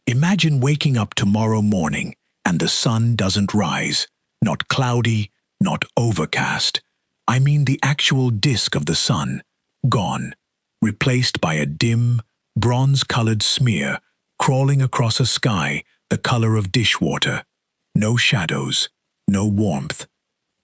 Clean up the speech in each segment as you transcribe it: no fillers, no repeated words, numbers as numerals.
Imagine waking up tomorrow morning and the sun doesn't rise. Not cloudy, not overcast. I mean the actual disk of the sun, gone, replaced by a dim, bronze-colored smear crawling across a sky the color of dishwater. No shadows, no warmth.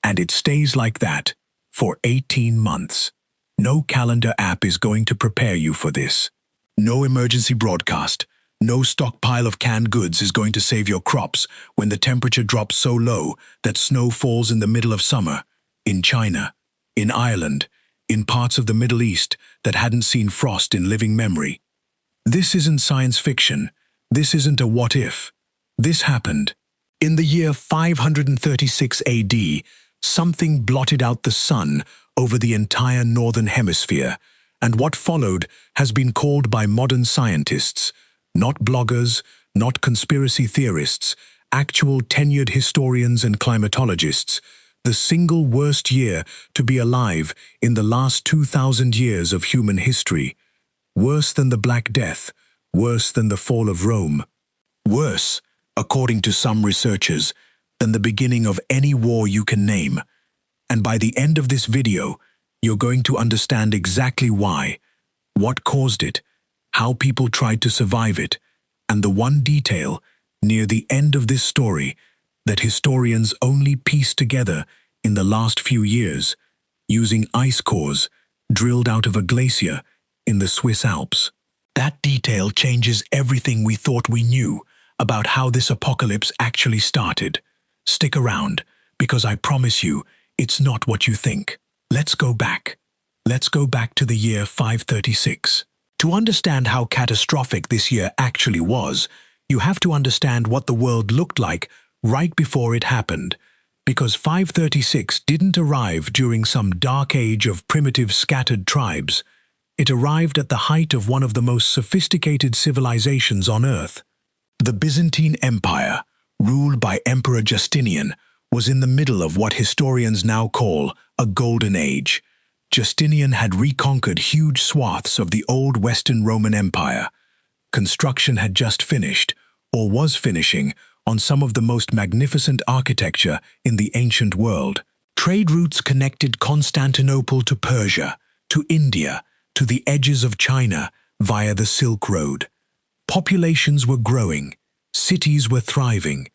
And it stays like that for 18 months. No calendar app is going to prepare you for this. No emergency broadcast. No stockpile of canned goods is going to save your crops when the temperature drops so low that snow falls in the middle of summer. In China, in Ireland, in parts of the Middle East that hadn't seen frost in living memory. This isn't science fiction. This isn't a what if. This happened. In the year 536 AD, something blotted out the sun over the entire northern hemisphere, and what followed has been called by modern scientists, not bloggers, not conspiracy theorists, actual tenured historians and climatologists, the single worst year to be alive in the last 2,000 years of human history. Worse than the Black Death, worse than the fall of Rome. Worse, according to some researchers, than the beginning of any war you can name. And by the end of this video, you're going to understand exactly why, what caused it, how people tried to survive it, and the one detail, near the end of this story, that historians only pieced together in the last few years, using ice cores drilled out of a glacier in the Swiss Alps. That detail changes everything we thought we knew about how this apocalypse actually started. Stick around, because I promise you, it's not what you think. Let's go back. Let's go back to the year 536. To understand how catastrophic this year actually was, you have to understand what the world looked like right before it happened, because 536 didn't arrive during some dark age of primitive scattered tribes. It arrived at the height of one of the most sophisticated civilizations on Earth. The Byzantine Empire, ruled by Emperor Justinian, was in the middle of what historians now call a golden age. Justinian had reconquered huge swaths of the old Western Roman Empire. Construction had just finished, or was finishing, on some of the most magnificent architecture in the ancient world. Trade routes connected Constantinople to Persia, to India, to the edges of China via the Silk Road. Populations were growing, cities were thriving.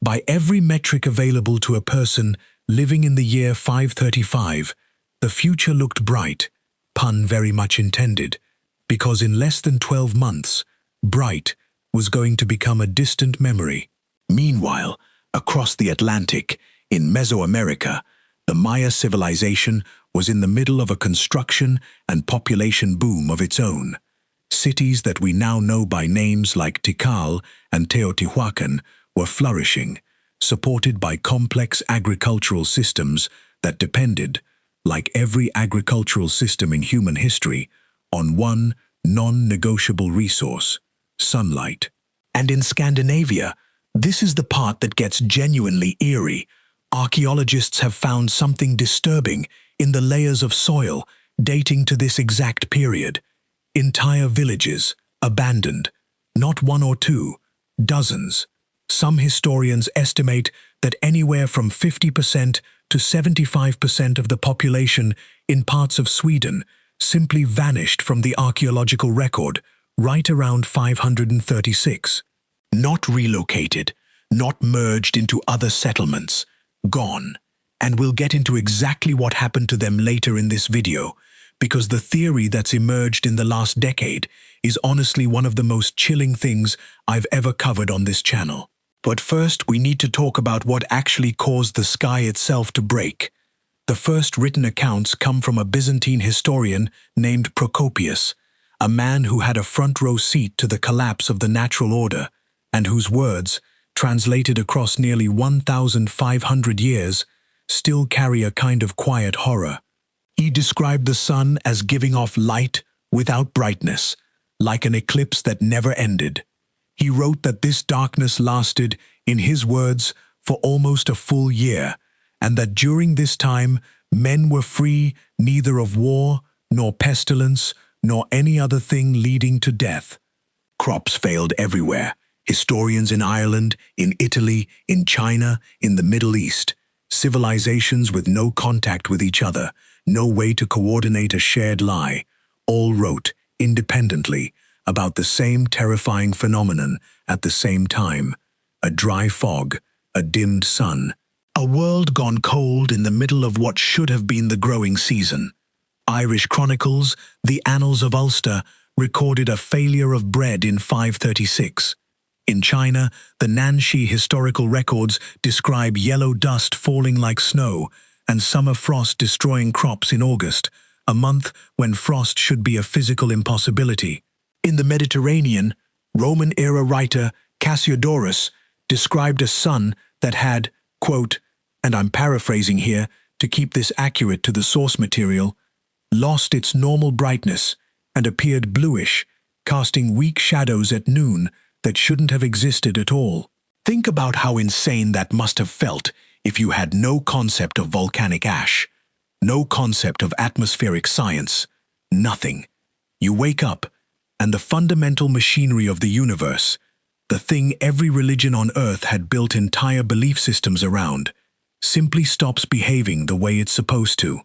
By every metric available to a person living in the year 535, the future looked bright, pun very much intended, because in less than 12 months, bright was going to become a distant memory. Meanwhile, across the Atlantic, in Mesoamerica, the Maya civilization was in the middle of a construction and population boom of its own. Cities that we now know by names like Tikal and Teotihuacan were flourishing, supported by complex agricultural systems that depended, like every agricultural system in human history, on one non-negotiable resource: sunlight. And in Scandinavia, this is the part that gets genuinely eerie. Archaeologists have found something disturbing in the layers of soil dating to this exact period. Entire villages, abandoned, not one or two, dozens. Some historians estimate that anywhere from 50% to 75% of the population in parts of Sweden simply vanished from the archaeological record right around 536. Not relocated, not merged into other settlements, gone. And we'll get into exactly what happened to them later in this video, because the theory that's emerged in the last decade is honestly one of the most chilling things I've ever covered on this channel. But first, we need to talk about what actually caused the sky itself to break. The first written accounts come from a Byzantine historian named Procopius, a man who had a front-row seat to the collapse of the natural order, and whose words, translated across nearly 1,500 years, still carry a kind of quiet horror. He described the sun as giving off light without brightness, like an eclipse that never ended. He wrote that this darkness lasted, in his words, for almost a full year, and that during this time men were free neither of war, nor pestilence, nor any other thing leading to death. Crops failed everywhere. Historians in Ireland, in Italy, in China, in the Middle East, civilizations with no contact with each other, no way to coordinate a shared lie, all wrote, independently, about the same terrifying phenomenon at the same time: a dry fog, a dimmed sun, a world gone cold in the middle of what should have been the growing season. Irish chronicles, the Annals of Ulster, recorded a failure of bread in 536. In China, the Nanxi historical records describe yellow dust falling like snow and summer frost destroying crops in August, a month when frost should be a physical impossibility. In the Mediterranean, Roman-era writer Cassiodorus described a sun that had, quote, and I'm paraphrasing here to keep this accurate to the source material, lost its normal brightness and appeared bluish, casting weak shadows at noon that shouldn't have existed at all. Think about how insane that must have felt if you had no concept of volcanic ash, no concept of atmospheric science, nothing. You wake up, and the fundamental machinery of the universe, the thing every religion on Earth had built entire belief systems around, simply stops behaving the way it's supposed to.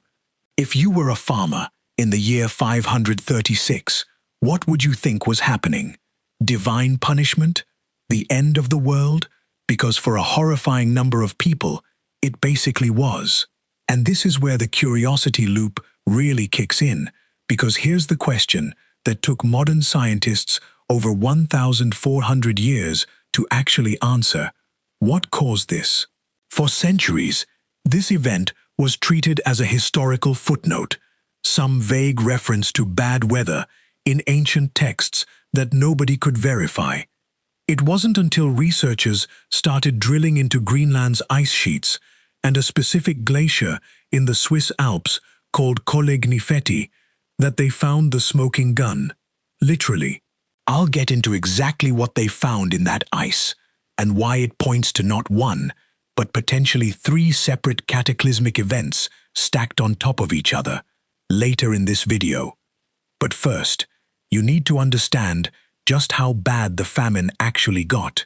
If you were a farmer in the year 536, what would you think was happening? Divine punishment? The end of the world? Because for a horrifying number of people, it basically was. And this is where the curiosity loop really kicks in, because here's the question that took modern scientists over 1,400 years to actually answer: what caused this? For centuries, this event was treated as a historical footnote, some vague reference to bad weather in ancient texts that nobody could verify. It wasn't until researchers started drilling into Greenland's ice sheets and a specific glacier in the Swiss Alps called Colle Gnifeti that they found the smoking gun. Literally. I'll get into exactly what they found in that ice and why it points to not one, but potentially 3 separate cataclysmic events stacked on top of each other later in this video. But first, you need to understand just how bad the famine actually got.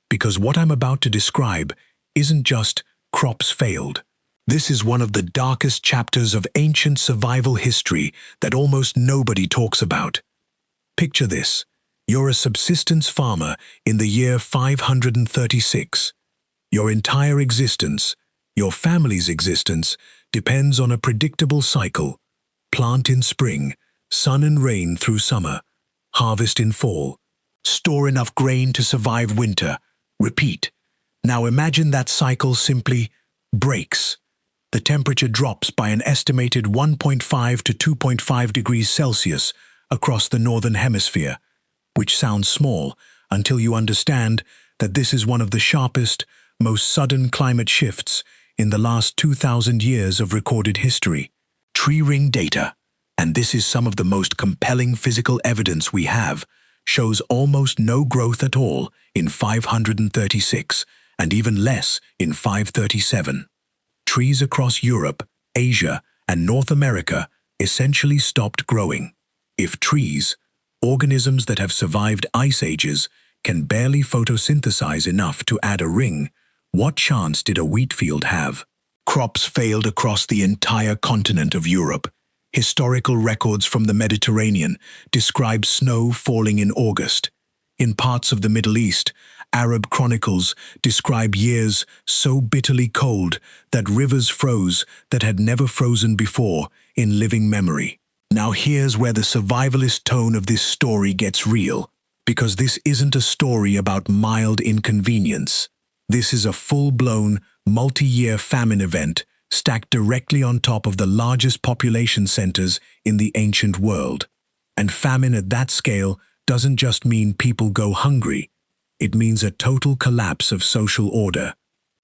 Because what I'm about to describe isn't just crops failed. This is one of the darkest chapters of ancient survival history that almost nobody talks about. Picture this. You're a subsistence farmer in the year 536. Your entire existence, your family's existence, depends on a predictable cycle. Plant in spring, sun and rain through summer, harvest in fall, store enough grain to survive winter, repeat. Now imagine that cycle simply breaks. The temperature drops by an estimated 1.5 to 2.5 degrees Celsius across the northern hemisphere, which sounds small until you understand that this is one of the sharpest, most sudden climate shifts in the last 2,000 years of recorded history. Tree ring data, and this is some of the most compelling physical evidence we have, shows almost no growth at all in 536 and even less in 537. Trees across Europe, Asia, and North America essentially stopped growing. If trees, organisms that have survived ice ages, can barely photosynthesize enough to add a ring, what chance did a wheat field have? Crops failed across the entire continent of Europe. Historical records from the Mediterranean describe snow falling in August. In parts of the Middle East, Arab chronicles describe years so bitterly cold that rivers froze that had never frozen before in living memory. Now here's where the survivalist tone of this story gets real, because this isn't a story about mild inconvenience. This is a full-blown, multi-year famine event stacked directly on top of the largest population centers in the ancient world. And famine at that scale doesn't just mean people go hungry. It means a total collapse of social order.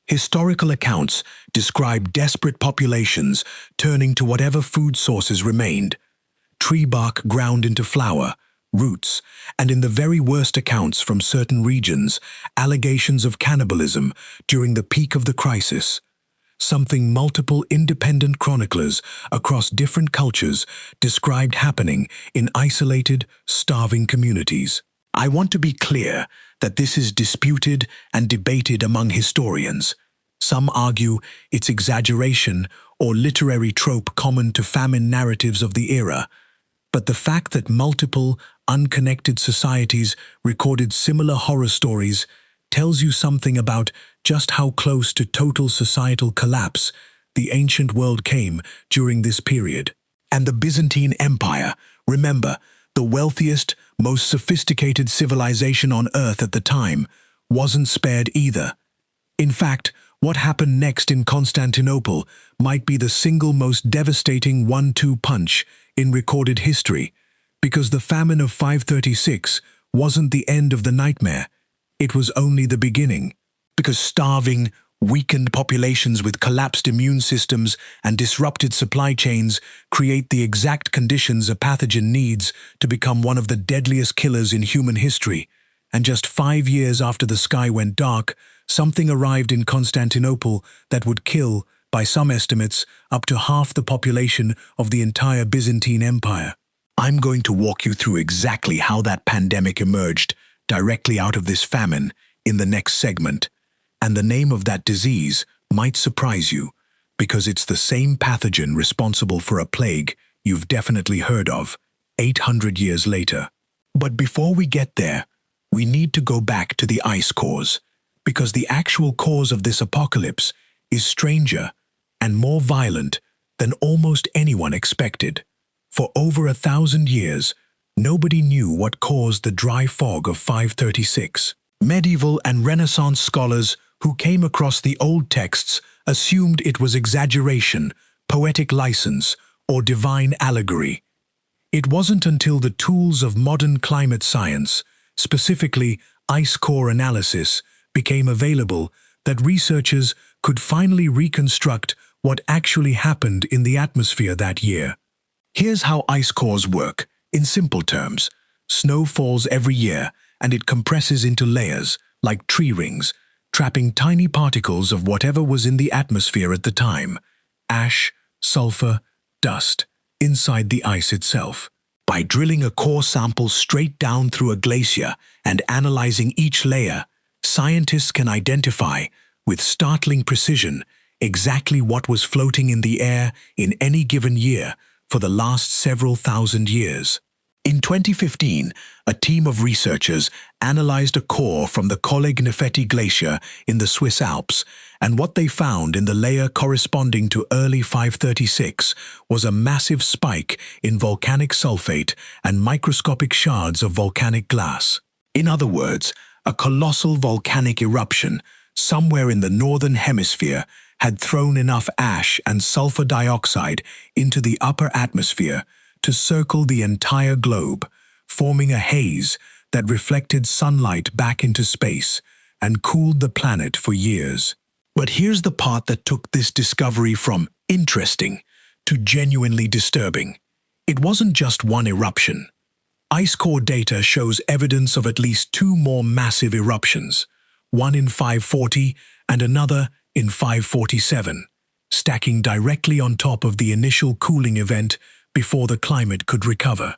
Historical accounts describe desperate populations turning to whatever food sources remained: tree bark ground into flour, roots, and in the very worst accounts from certain regions, allegations of cannibalism during the peak of the crisis. Something multiple independent chroniclers across different cultures described happening in isolated, starving communities. I want to be clear that this is disputed and debated among historians. Some argue it's exaggeration or literary trope common to famine narratives of the era. But the fact that multiple, unconnected societies recorded similar horror stories tells you something about just how close to total societal collapse the ancient world came during this period. And the Byzantine Empire, remember, the wealthiest, most sophisticated civilization on Earth at the time, wasn't spared either. In fact, what happened next in Constantinople might be the single most devastating 1-2 punch in recorded history, because the famine of 536 wasn't the end of the nightmare. It was only the beginning, because starving, weakened populations with collapsed immune systems and disrupted supply chains create the exact conditions a pathogen needs to become one of the deadliest killers in human history. And just 5 years after the sky went dark, something arrived in Constantinople that would kill, by some estimates, up to half the population of the entire Byzantine Empire. I'm going to walk you through exactly how that pandemic emerged directly out of this famine in the next segment. And the name of that disease might surprise you, because it's the same pathogen responsible for a plague you've definitely heard of 800 years later. But before we get there, we need to go back to the ice cores, because the actual cause of this apocalypse is stranger and more violent than almost anyone expected. For over 1,000 years, nobody knew what caused the dry fog of 536. Medieval and Renaissance scholars who came across the old texts assumed it was exaggeration, poetic license, or divine allegory. It wasn't until the tools of modern climate science, specifically ice core analysis, became available that researchers could finally reconstruct what actually happened in the atmosphere that year. Here's how ice cores work, in simple terms. Snow falls every year, and it compresses into layers, like tree rings, trapping tiny particles of whatever was in the atmosphere at the time: ash, sulfur, dust, inside the ice itself. By drilling a core sample straight down through a glacier and analyzing each layer, scientists can identify, with startling precision, exactly what was floating in the air in any given year for the last several thousand years. In 2015, a team of researchers analyzed a core from the Colle-Gneffeti Glacier in the Swiss Alps, and what they found in the layer corresponding to early 536 was a massive spike in volcanic sulfate and microscopic shards of volcanic glass. In other words, a colossal volcanic eruption somewhere in the northern hemisphere had thrown enough ash and sulfur dioxide into the upper atmosphere to circle the entire globe, forming a haze that reflected sunlight back into space and cooled the planet for years. But here's the part that took this discovery from interesting to genuinely disturbing. It wasn't just one eruption. Ice core data shows evidence of at least 2 more massive eruptions, one in 540 and another in 547, stacking directly on top of the initial cooling event before the climate could recover.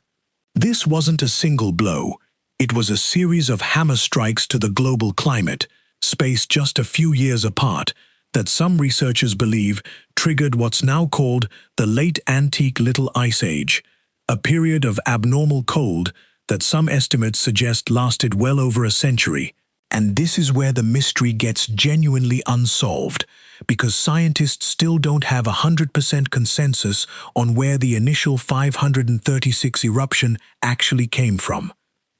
This wasn't a single blow. It was a series of hammer strikes to the global climate, spaced just a few years apart, that some researchers believe triggered what's now called the Late Antique Little Ice Age, a period of abnormal cold that some estimates suggest lasted well over a century. And this is where the mystery gets genuinely unsolved, because scientists still don't have 100% consensus on where the initial 536 eruption actually came from.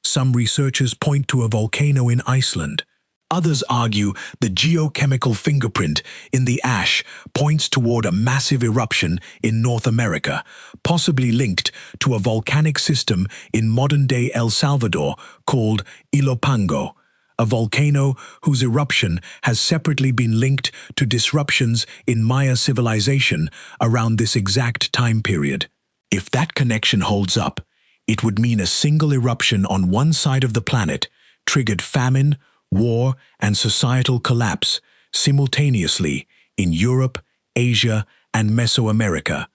Some researchers point to a volcano in Iceland. Others argue the geochemical fingerprint in the ash points toward a massive eruption in North America, possibly linked to a volcanic system in modern-day El Salvador called Ilopango, a volcano whose eruption has separately been linked to disruptions in Maya civilization around this exact time period. If that connection holds up, it would mean a single eruption on one side of the planet triggered famine, war, and societal collapse simultaneously in Europe, Asia, and Mesoamerica,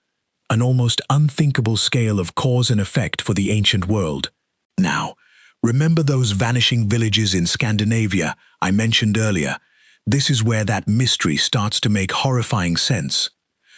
an almost unthinkable scale of cause and effect for the ancient world. Now, Remember those vanishing villages in Scandinavia I mentioned earlier? This is where that mystery starts to make horrifying sense.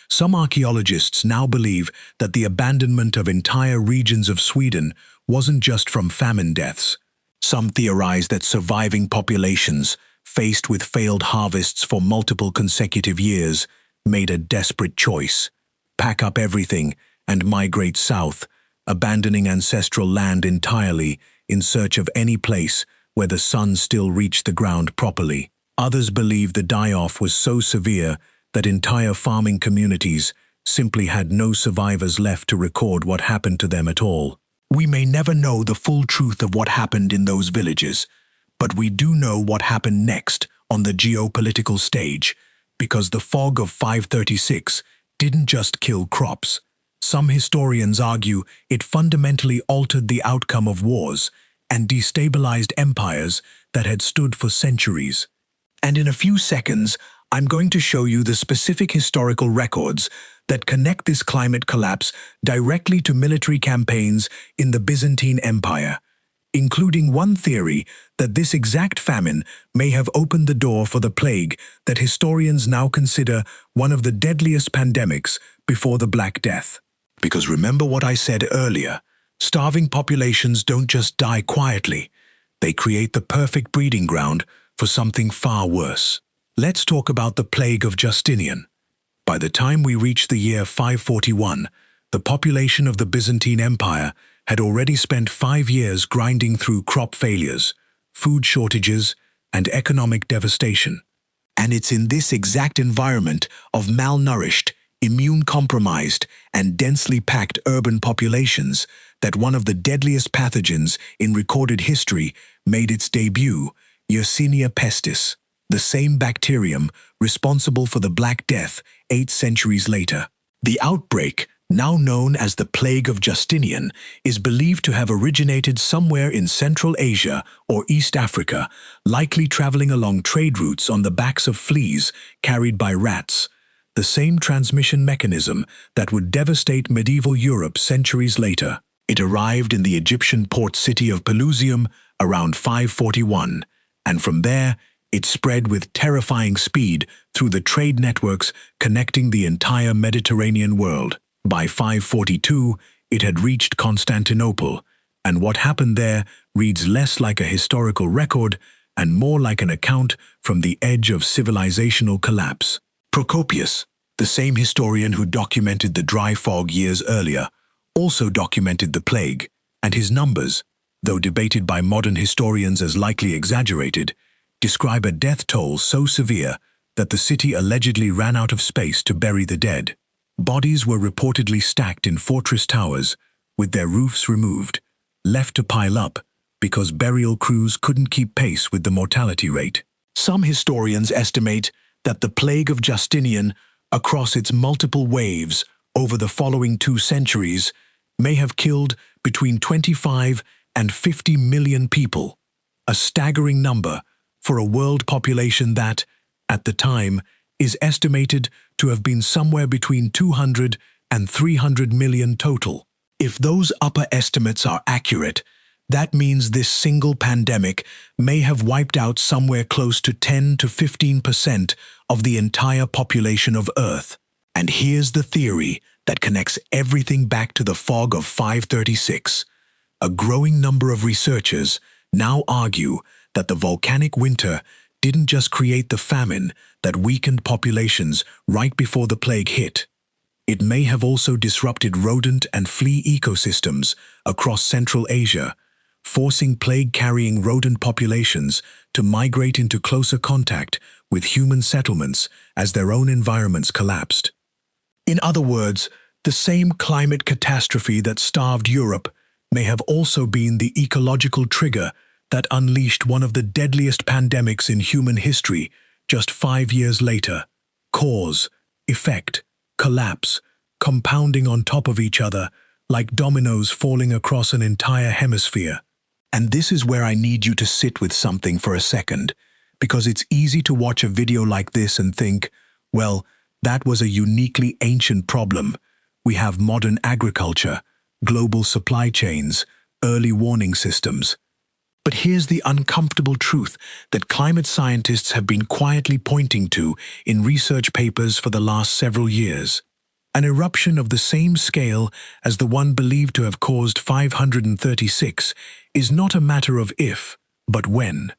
Some archaeologists now believe that the abandonment of entire regions of Sweden wasn't just from famine deaths. Some theorize that surviving populations, faced with failed harvests for multiple consecutive years, made a desperate choice: pack up everything and migrate south, abandoning ancestral land entirely in search of any place where the sun still reached the ground properly. Others believe the die-off was so severe that entire farming communities simply had no survivors left to record what happened to them at all. We may never know the full truth of what happened in those villages, but we do know what happened next on the geopolitical stage, because the fog of 536 didn't just kill crops. Some historians argue it fundamentally altered the outcome of wars and destabilized empires that had stood for centuries. And in a few seconds, I'm going to show you the specific historical records that connect this climate collapse directly to military campaigns in the Byzantine Empire, including one theory that this exact famine may have opened the door for the plague that historians now consider one of the deadliest pandemics before the Black Death. Because remember what I said earlier, starving populations don't just die quietly, they create the perfect breeding ground for something far worse. Let's talk about the plague of Justinian. By the time we reach the year 541, the population of the Byzantine Empire had already spent 5 years grinding through crop failures, food shortages, and economic devastation. And it's in this exact environment of malnourished, immune-compromised, and densely packed urban populations that one of the deadliest pathogens in recorded history made its debut: Yersinia pestis, the same bacterium responsible for the Black Death 8 centuries later. The outbreak, now known as the Plague of Justinian, is believed to have originated somewhere in Central Asia or East Africa, likely traveling along trade routes on the backs of fleas carried by rats, the same transmission mechanism that would devastate medieval Europe centuries later. It arrived in the Egyptian port city of Pelusium around 541, and from there it spread with terrifying speed through the trade networks connecting the entire Mediterranean world. By 542, it had reached Constantinople, and what happened there reads less like a historical record and more like an account from the edge of civilizational collapse. Procopius, the same historian who documented the dry fog years earlier, also documented the plague, and his numbers, though debated by modern historians as likely exaggerated, describe a death toll so severe that the city allegedly ran out of space to bury the dead. Bodies were reportedly stacked in fortress towers, with their roofs removed, left to pile up because burial crews couldn't keep pace with the mortality rate. Some historians estimate that the plague of Justinian, across its multiple waves over the following 2 centuries, may have killed between 25 and 50 million people, a staggering number for a world population that, at the time, is estimated to have been somewhere between 200 and 300 million total. If those upper estimates are accurate, that means this single pandemic may have wiped out somewhere close to 10 to 15% of the entire population of Earth. And here's the theory that connects everything back to the fog of 536. A growing number of researchers now argue that the volcanic winter didn't just create the famine that weakened populations right before the plague hit. It may have also disrupted rodent and flea ecosystems across Central Asia, forcing plague-carrying rodent populations to migrate into closer contact with human settlements as their own environments collapsed. In other words, the same climate catastrophe that starved Europe may have also been the ecological trigger that unleashed one of the deadliest pandemics in human history just 5 years later. Cause, effect, collapse, compounding on top of each other like dominoes falling across an entire hemisphere. And this is where I need you to sit with something for a second, because it's easy to watch a video like this and think, well, that was a uniquely ancient problem. We have modern agriculture, global supply chains, early warning systems. But here's the uncomfortable truth that climate scientists have been quietly pointing to in research papers for the last several years. An eruption of the same scale as the one believed to have caused 536 is not a matter of if, but when.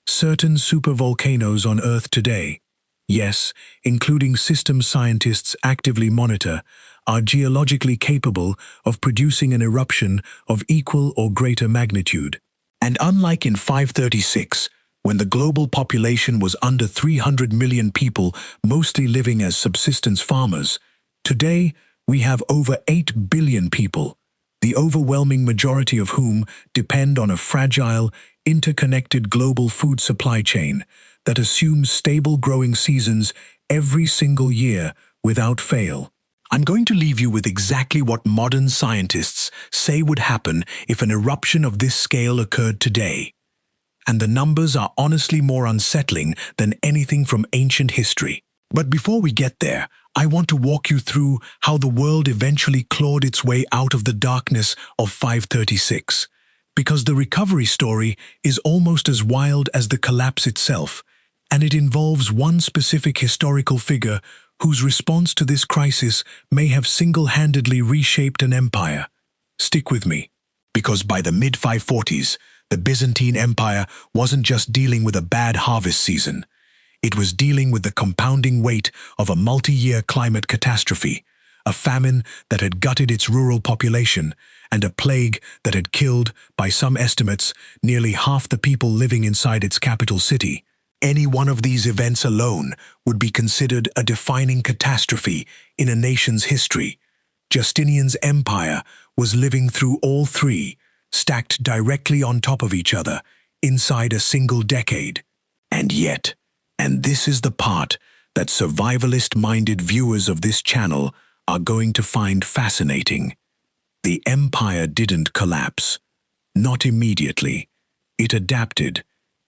Certain supervolcanoes on Earth today, yes, including systems scientists actively monitor, are geologically capable of producing an eruption of equal or greater magnitude. And unlike in 536, when the global population was under 300 million people, mostly living as subsistence farmers, today we have over 8 billion people, the overwhelming majority of whom depend on a fragile, interconnected global food supply chain that assumes stable growing seasons every single year without fail. I'm going to leave you with exactly what modern scientists say would happen if an eruption of this scale occurred today. And the numbers are honestly more unsettling than anything from ancient history. But before we get there, I want to walk you through how the world eventually clawed its way out of the darkness of 536. Because the recovery story is almost as wild as the collapse itself, and it involves one specific historical figure whose response to this crisis may have single-handedly reshaped an empire. Stick with me, because by the mid-540s, the Byzantine Empire wasn't just dealing with a bad harvest season. It was dealing with the compounding weight of a multi-year climate catastrophe, a famine that had gutted its rural population, and a plague that had killed, by some estimates, nearly half the people living inside its capital city. Any one of these events alone would be considered a defining catastrophe in a nation's history. Justinian's empire was living through all three, stacked directly on top of each other, inside a single decade. And yet, and this is the part that survivalist-minded viewers of this channel are going to find fascinating, the empire didn't collapse. Not immediately. It adapted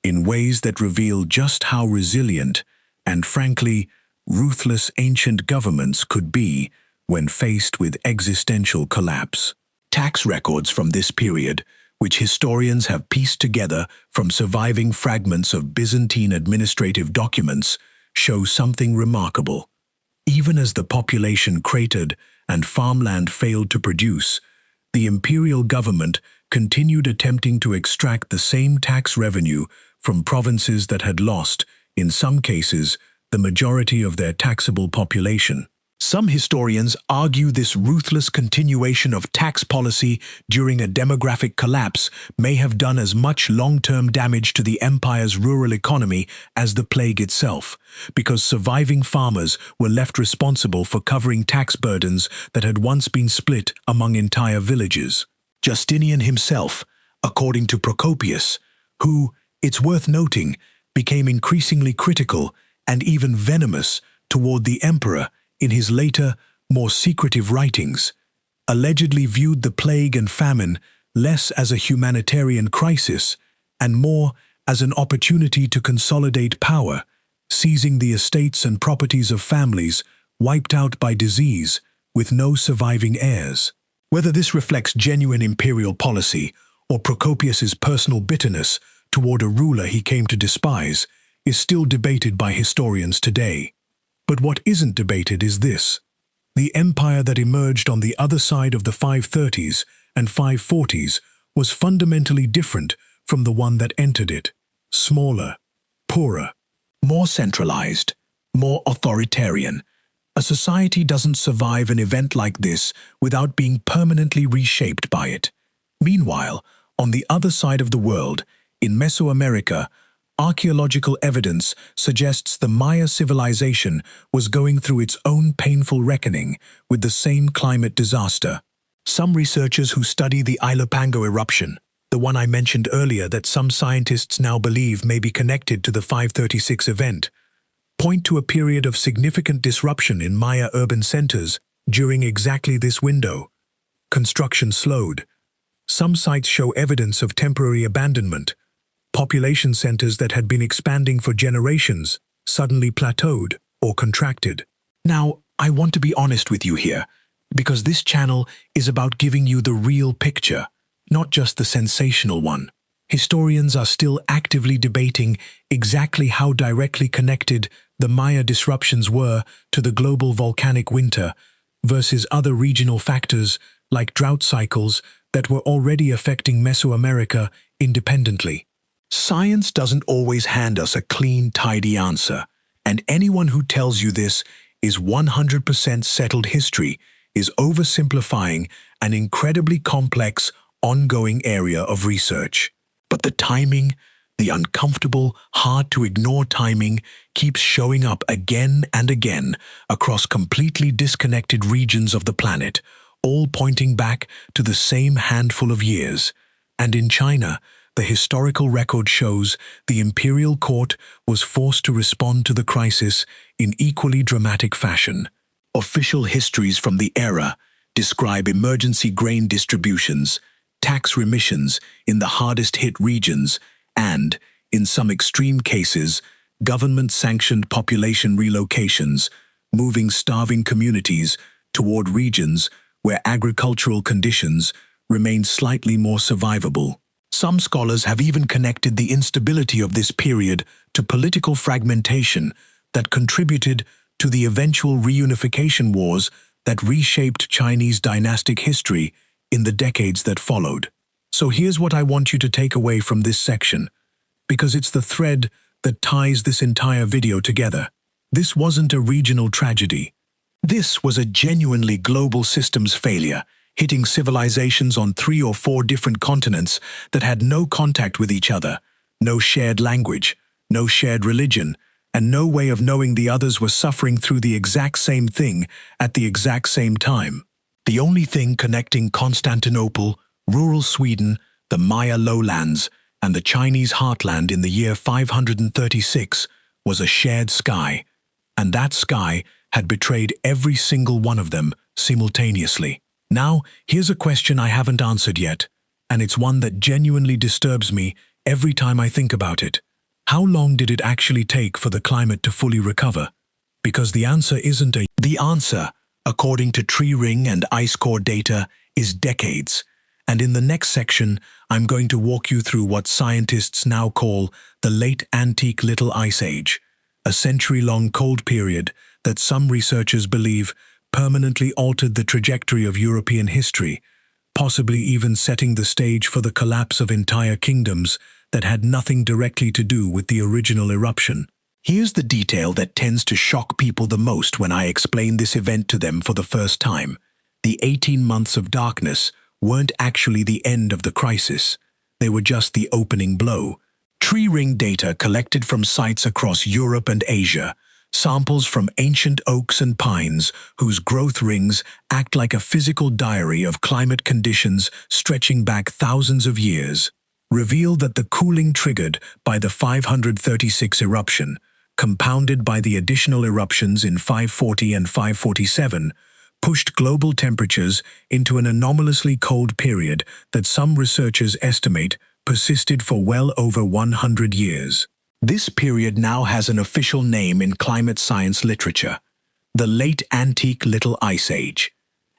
in ways that reveal just how resilient and, frankly, ruthless ancient governments could be when faced with existential collapse. Tax records from this period, which historians have pieced together from surviving fragments of Byzantine administrative documents, show something remarkable. Even as the population cratered and farmland failed to produce, the imperial government continued attempting to extract the same tax revenue from provinces that had lost, in some cases, the majority of their taxable population. Some historians argue this ruthless continuation of tax policy during a demographic collapse may have done as much long-term damage to the empire's rural economy as the plague itself, because surviving farmers were left responsible for covering tax burdens that had once been split among entire villages. Justinian himself, according to Procopius, who, it's worth noting, became increasingly critical and even venomous toward the emperor in his later, more secretive writings, allegedly viewed the plague and famine less as a humanitarian crisis and more as an opportunity to consolidate power, seizing the estates and properties of families wiped out by disease with no surviving heirs. Whether this reflects genuine imperial policy or Procopius's personal bitterness toward a ruler he came to despise is still debated by historians today. But what isn't debated is this: the empire that emerged on the other side of the 530s and 540s was fundamentally different from the one that entered it. Smaller, poorer, more centralized, more authoritarian. A society doesn't survive an event like this without being permanently reshaped by it. Meanwhile, on the other side of the world, in Mesoamerica, archaeological evidence suggests the Maya civilization was going through its own painful reckoning with the same climate disaster. Some researchers who study the Ilopango eruption, the one I mentioned earlier that some scientists now believe may be connected to the 536 event, point to a period of significant disruption in Maya urban centers during exactly this window. Construction slowed. Some sites show evidence of temporary abandonment. Population centers that had been expanding for generations suddenly plateaued or contracted. Now, I want to be honest with you here, because this channel is about giving you the real picture, not just the sensational one. Historians are still actively debating exactly how directly connected the Maya disruptions were to the global volcanic winter versus other regional factors like drought cycles that were already affecting Mesoamerica independently. Science doesn't always hand us a clean, tidy answer, and anyone who tells you this is 100% settled history is oversimplifying an incredibly complex, ongoing area of research. But the timing, the uncomfortable, hard-to-ignore timing, keeps showing up again and again across completely disconnected regions of the planet, all pointing back to the same handful of years. And in China, the historical record shows the imperial court was forced to respond to the crisis in equally dramatic fashion. Official histories from the era describe emergency grain distributions, tax remissions in the hardest-hit regions, and, in some extreme cases, government-sanctioned population relocations, moving starving communities toward regions where agricultural conditions remained slightly more survivable. Some scholars have even connected the instability of this period to political fragmentation that contributed to the eventual reunification wars that reshaped Chinese dynastic history in the decades that followed. So here's what I want you to take away from this section, because it's the thread that ties this entire video together. This wasn't a regional tragedy. This was a genuinely global systems failure, hitting civilizations on 3 or 4 different continents that had no contact with each other, no shared language, no shared religion, and no way of knowing the others were suffering through the exact same thing at the exact same time. The only thing connecting Constantinople, rural Sweden, the Maya lowlands, and the Chinese heartland in the year 536 was a shared sky, and that sky had betrayed every single one of them simultaneously. Now, here's a question I haven't answered yet, and it's one that genuinely disturbs me every time I think about it. How long did it actually take for the climate to fully recover? Because the answer isn't a... The answer, according to tree ring and ice core data, is decades. And in the next section, I'm going to walk you through what scientists now call the Late Antique Little Ice Age, a century-long cold period that some researchers believe permanently altered the trajectory of European history, possibly even setting the stage for the collapse of entire kingdoms that had nothing directly to do with the original eruption. Here's the detail that tends to shock people the most when I explain this event to them for the first time. The 18 months of darkness weren't actually the end of the crisis. They were just the opening blow. Tree ring data collected from sites across Europe and Asia, samples from ancient oaks and pines whose growth rings act like a physical diary of climate conditions stretching back thousands of years, reveal that the cooling triggered by the 536 eruption, compounded by the additional eruptions in 540 and 547, pushed global temperatures into an anomalously cold period that some researchers estimate persisted for well over 100 years. This period now has an official name in climate science literature, the Late Antique Little Ice Age.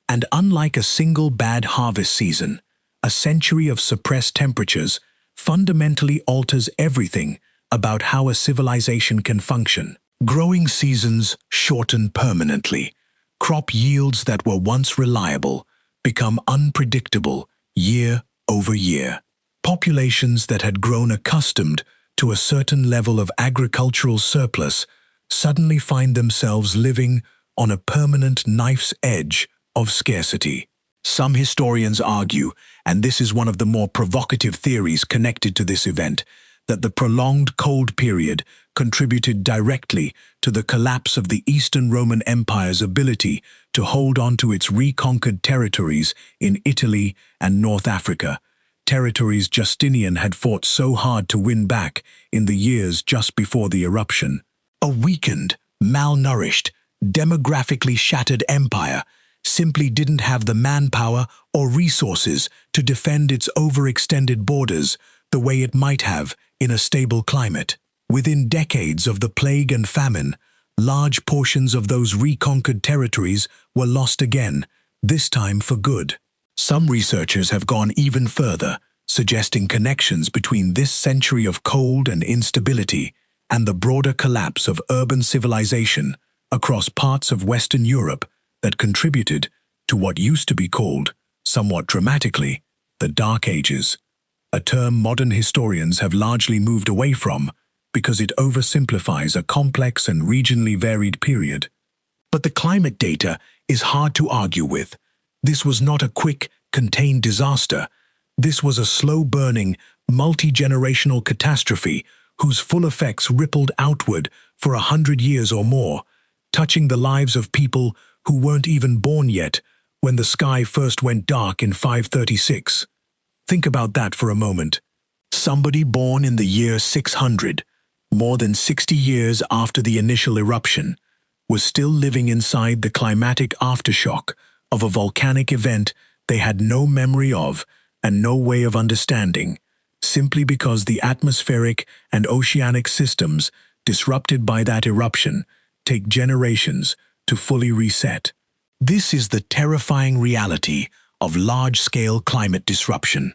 And unlike a single bad harvest season, a century of suppressed temperatures fundamentally alters everything about how a civilization can function. Growing seasons shorten permanently. Crop yields that were once reliable become unpredictable year over year. Populations that had grown accustomed to a certain level of agricultural surplus suddenly find themselves living on a permanent knife's edge of scarcity. Some historians argue, and this is one of the more provocative theories connected to this event, that the prolonged cold period contributed directly to the collapse of the Eastern Roman Empire's ability to hold on to its reconquered territories in Italy and North Africa, territories Justinian had fought so hard to win back in the years just before the eruption. A weakened, malnourished, demographically shattered empire simply didn't have the manpower or resources to defend its overextended borders the way it might have in a stable climate. Within decades of the plague and famine, large portions of those reconquered territories were lost again, this time for good. Some researchers have gone even further, suggesting connections between this century of cold and instability and the broader collapse of urban civilization across parts of Western Europe that contributed to what used to be called, somewhat dramatically, the Dark Ages, a term modern historians have largely moved away from because it oversimplifies a complex and regionally varied period. But the climate data is hard to argue with. This was not a quick, contained disaster. This was a slow-burning, multi-generational catastrophe whose full effects rippled outward for 100 years or more, touching the lives of people who weren't even born yet when the sky first went dark in 536. Think about that for a moment. Somebody born in the year 600, more than 60 years after the initial eruption, was still living inside the climatic aftershock of a volcanic event they had no memory of and no way of understanding, simply because the atmospheric and oceanic systems disrupted by that eruption take generations to fully reset. This is the terrifying reality of large-scale climate disruption.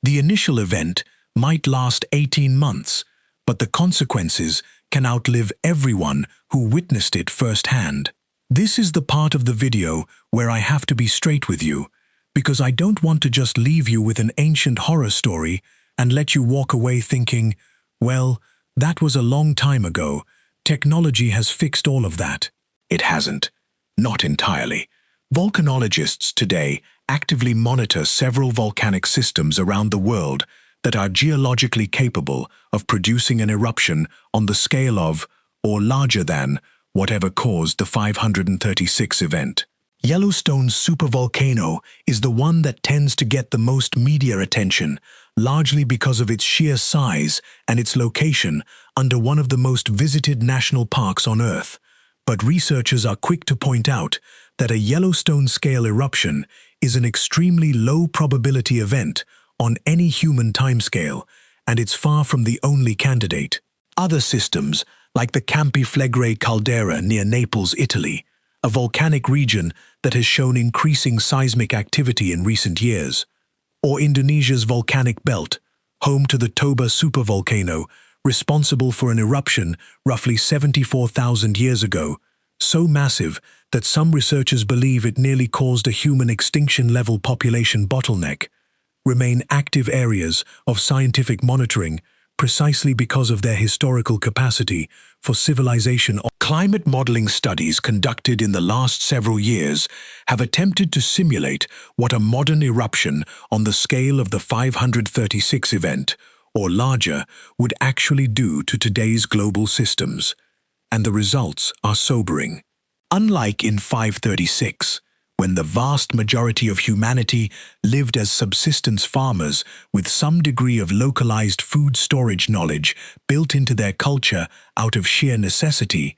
The initial event might last 18 months, but the consequences can outlive everyone who witnessed it firsthand. This is the part of the video where I have to be straight with you, because I don't want to just leave you with an ancient horror story and let you walk away thinking, well, that was a long time ago. Technology has fixed all of that. It hasn't. Not entirely. Volcanologists today actively monitor several volcanic systems around the world that are geologically capable of producing an eruption on the scale of, or larger than, whatever caused the 536 event. Yellowstone's supervolcano is the one that tends to get the most media attention, largely because of its sheer size and its location under one of the most visited national parks on Earth. But researchers are quick to point out that a Yellowstone-scale eruption is an extremely low-probability event on any human timescale, and it's far from the only candidate. Other systems, like the Campi Flegrei caldera near Naples, Italy, a volcanic region that has shown increasing seismic activity in recent years, or Indonesia's volcanic belt, home to the Toba supervolcano, responsible for an eruption roughly 74,000 years ago, so massive that some researchers believe it nearly caused a human extinction-level population bottleneck, remain active areas of scientific monitoring precisely because of their historical capacity for civilization. Climate modeling studies conducted in the last several years have attempted to simulate what a modern eruption on the scale of the 536 event, or larger, would actually do to today's global systems. And the results are sobering. Unlike in 536, when the vast majority of humanity lived as subsistence farmers with some degree of localized food storage knowledge built into their culture out of sheer necessity,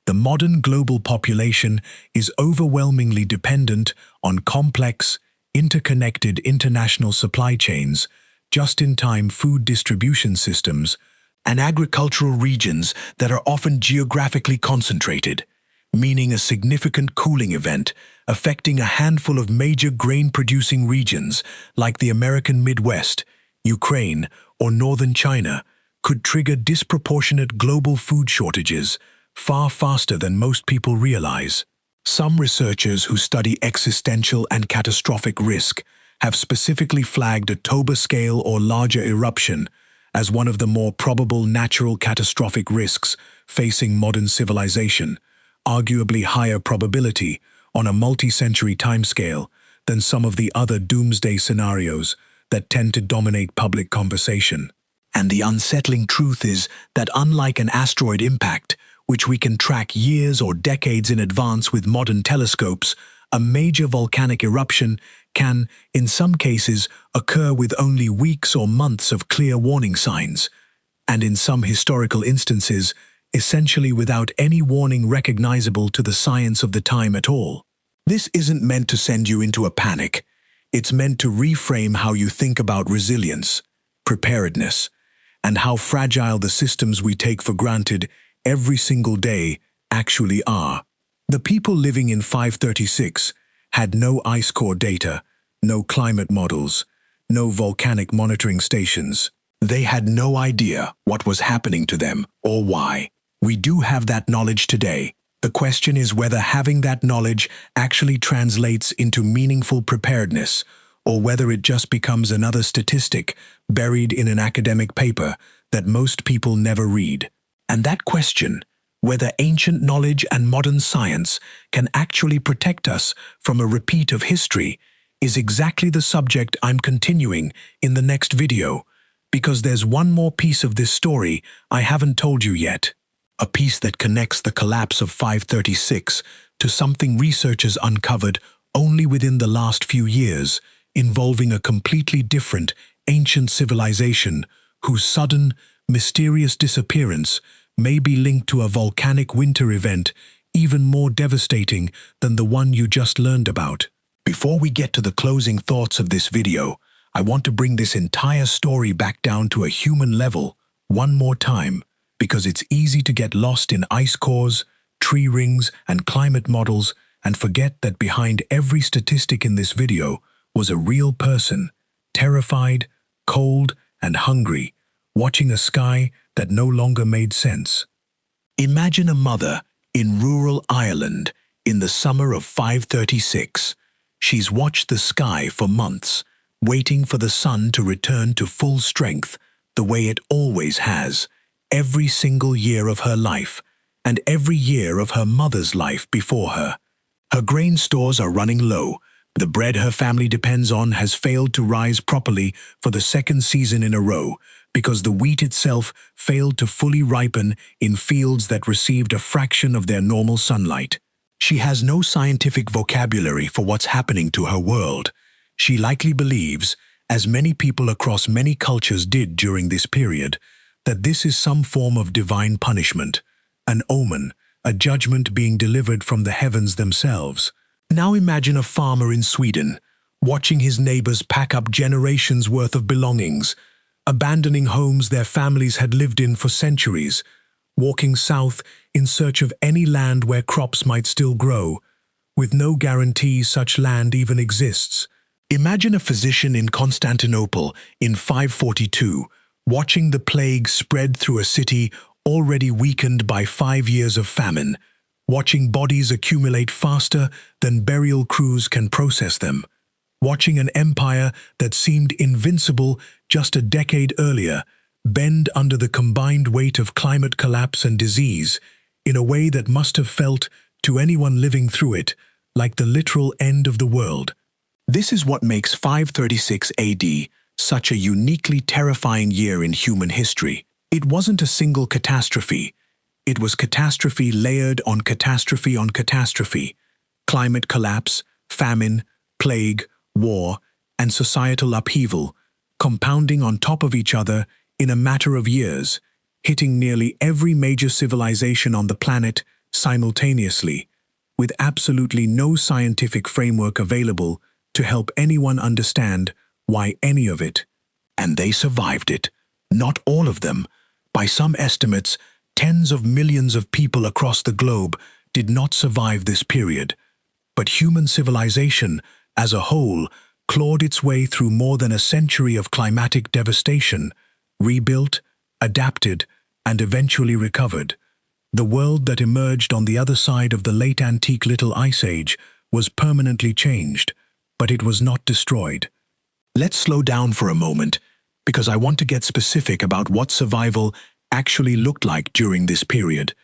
the modern global population is overwhelmingly dependent on complex, interconnected international supply chains, just-in-time food distribution systems, and agricultural regions that are often geographically concentrated, meaning a significant cooling event affecting a handful of major grain-producing regions like the American Midwest, Ukraine, or northern China could trigger disproportionate global food shortages far faster than most people realize. Some researchers who study existential and catastrophic risk have specifically flagged a Toba-scale or larger eruption as one of the more probable natural catastrophic risks facing modern civilization, arguably higher probability on a multi-century timescale than some of the other doomsday scenarios that tend to dominate public conversation. And the unsettling truth is that unlike an asteroid impact, which we can track years or decades in advance with modern telescopes, a major volcanic eruption can, in some cases, occur with only weeks or months of clear warning signs, and in some historical instances, essentially without any warning recognizable to the science of the time at all. This isn't meant to send you into a panic. It's meant to reframe how you think about resilience, preparedness, and how fragile the systems we take for granted every single day actually are. The people living in 536 had no ice core data, no climate models, no volcanic monitoring stations. They had no idea what was happening to them or why. We do have that knowledge today. The question is whether having that knowledge actually translates into meaningful preparedness, or whether it just becomes another statistic buried in an academic paper that most people never read. And that question, whether ancient knowledge and modern science can actually protect us from a repeat of history, is exactly the subject I'm continuing in the next video, because there's one more piece of this story I haven't told you yet. A piece that connects the collapse of 536 to something researchers uncovered only within the last few years, involving a completely different ancient civilization whose sudden, mysterious disappearance may be linked to a volcanic winter event even more devastating than the one you just learned about. Before we get to the closing thoughts of this video, I want to bring this entire story back down to a human level one more time, because it's easy to get lost in ice cores, tree rings, and climate models and forget that behind every statistic in this video was a real person, terrified, cold, and hungry, watching a sky that no longer made sense. Imagine a mother in rural Ireland in the summer of 536. She's watched the sky for months, waiting for the sun to return to full strength the way it always has, every single year of her life, and every year of her mother's life before her. Her grain stores are running low. The bread her family depends on has failed to rise properly for the second season in a row, because the wheat itself failed to fully ripen in fields that received a fraction of their normal sunlight. She has no scientific vocabulary for what's happening to her world. She likely believes, as many people across many cultures did during this period, that this is some form of divine punishment, an omen, a judgment being delivered from the heavens themselves. Now imagine a farmer in Sweden, watching his neighbors pack up generations' worth of belongings, abandoning homes their families had lived in for centuries, walking south in search of any land where crops might still grow, with no guarantee such land even exists. Imagine a physician in Constantinople in 542, watching the plague spread through a city already weakened by 5 years of famine, watching bodies accumulate faster than burial crews can process them, watching an empire that seemed invincible just a decade earlier bend under the combined weight of climate collapse and disease in a way that must have felt, to anyone living through it, like the literal end of the world. This is what makes 536 AD such a uniquely terrifying year in human history. It wasn't a single catastrophe. It was catastrophe layered on catastrophe on catastrophe. Climate collapse, famine, plague, war, and societal upheaval, compounding on top of each other in a matter of years, hitting nearly every major civilization on the planet simultaneously, with absolutely no scientific framework available to help anyone understand why any of it. And they survived it. Not all of them. By some estimates, tens of millions of people across the globe did not survive this period. But human civilization, as a whole, clawed its way through more than a century of climatic devastation, rebuilt, adapted, and eventually recovered. The world that emerged on the other side of the late antique Little Ice Age was permanently changed, but it was not destroyed. Let's slow down for a moment, because I want to get specific about what survival actually looked like during this period,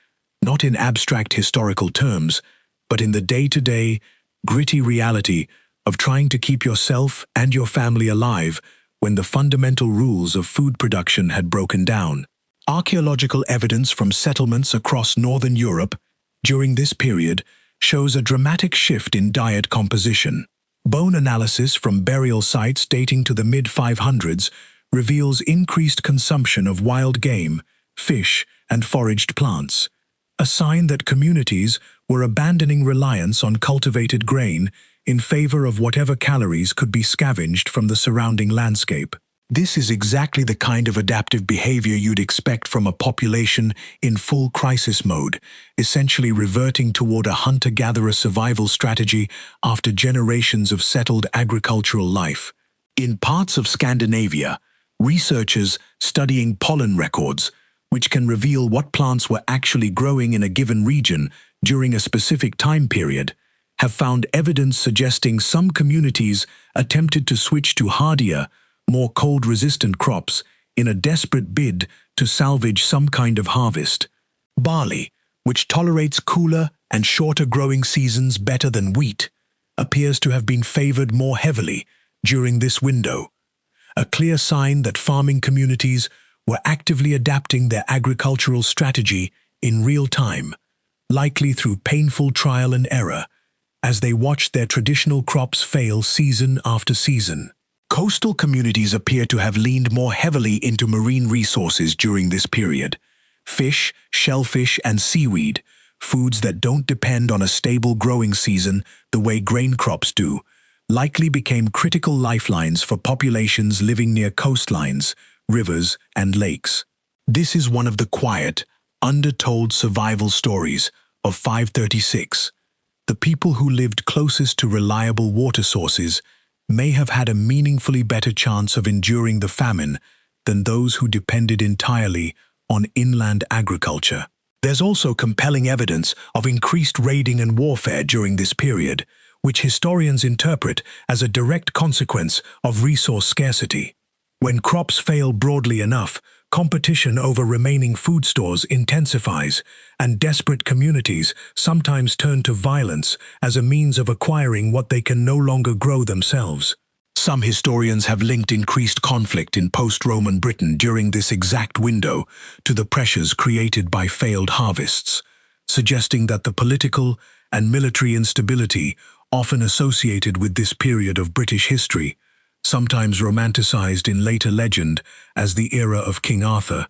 not in abstract historical terms, but in the day-to-day, gritty reality of trying to keep yourself and your family alive when the fundamental rules of food production had broken down. Archaeological evidence from settlements across northern Europe during this period shows a dramatic shift in diet composition. Bone analysis from burial sites dating to the mid-500s reveals increased consumption of wild game, fish, and foraged plants, a sign that communities were abandoning reliance on cultivated grain in favor of whatever calories could be scavenged from the surrounding landscape. This is exactly the kind of adaptive behavior you'd expect from a population in full crisis mode, essentially reverting toward a hunter-gatherer survival strategy after generations of settled agricultural life. In parts of Scandinavia, researchers studying pollen records, which can reveal what plants were actually growing in a given region during a specific time period, have found evidence suggesting some communities attempted to switch to hardier, more cold-resistant crops in a desperate bid to salvage some kind of harvest. Barley, which tolerates cooler and shorter growing seasons better than wheat, appears to have been favored more heavily during this window, a clear sign that farming communities were actively adapting their agricultural strategy in real time, likely through painful trial and error, as they watched their traditional crops fail season after season. Coastal communities appear to have leaned more heavily into marine resources during this period. Fish, shellfish, and seaweed, foods that don't depend on a stable growing season the way grain crops do, likely became critical lifelines for populations living near coastlines, rivers, and lakes. This is one of the quiet, undertold survival stories of 536. The people who lived closest to reliable water sources may have had a meaningfully better chance of enduring the famine than those who depended entirely on inland agriculture. There's also compelling evidence of increased raiding and warfare during this period, which historians interpret as a direct consequence of resource scarcity. When crops fail broadly enough, competition over remaining food stores intensifies, and desperate communities sometimes turn to violence as a means of acquiring what they can no longer grow themselves. Some historians have linked increased conflict in post-Roman Britain during this exact window to the pressures created by failed harvests, suggesting that the political and military instability often associated with this period of British history, sometimes romanticized in later legend as the era of King Arthur,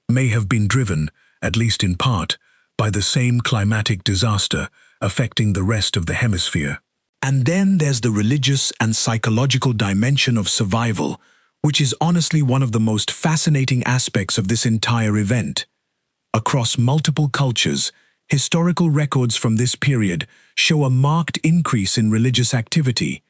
may have been driven, at least in part, by the same climatic disaster affecting the rest of the hemisphere. And then there's the religious and psychological dimension of survival, which is honestly one of the most fascinating aspects of this entire event. Across multiple cultures, historical records from this period show a marked increase in religious activity,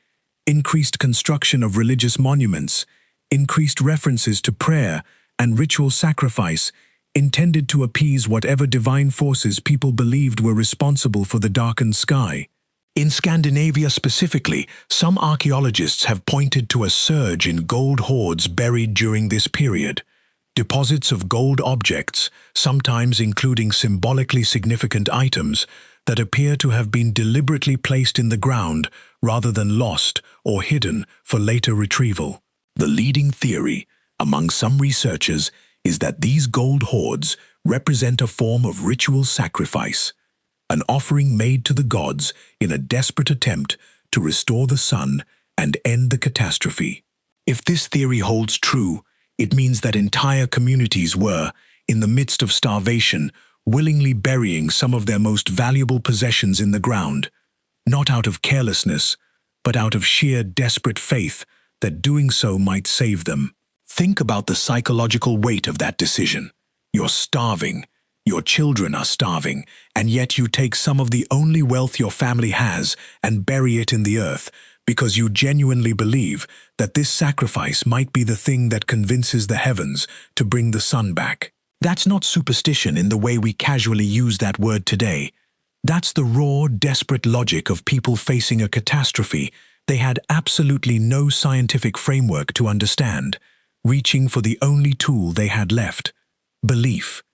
increased construction of religious monuments, increased references to prayer and ritual sacrifice intended to appease whatever divine forces people believed were responsible for the darkened sky. In Scandinavia specifically, some archaeologists have pointed to a surge in gold hoards buried during this period. Deposits of gold objects, sometimes including symbolically significant items, that appear to have been deliberately placed in the ground rather than lost or hidden for later retrieval. The leading theory among some researchers is that these gold hoards represent a form of ritual sacrifice, an offering made to the gods in a desperate attempt to restore the sun and end the catastrophe. If this theory holds true, it means that entire communities were, in the midst of starvation, willingly burying some of their most valuable possessions in the ground, not out of carelessness, but out of sheer desperate faith that doing so might save them. Think about the psychological weight of that decision. You're starving. Your children are starving, and yet you take some of the only wealth your family has and bury it in the earth because you genuinely believe that this sacrifice might be the thing that convinces the heavens to bring the sun back. That's not superstition in the way we casually use that word today. That's the raw, desperate logic of people facing a catastrophe they had absolutely no scientific framework to understand, reaching for the only tool they had left: belief.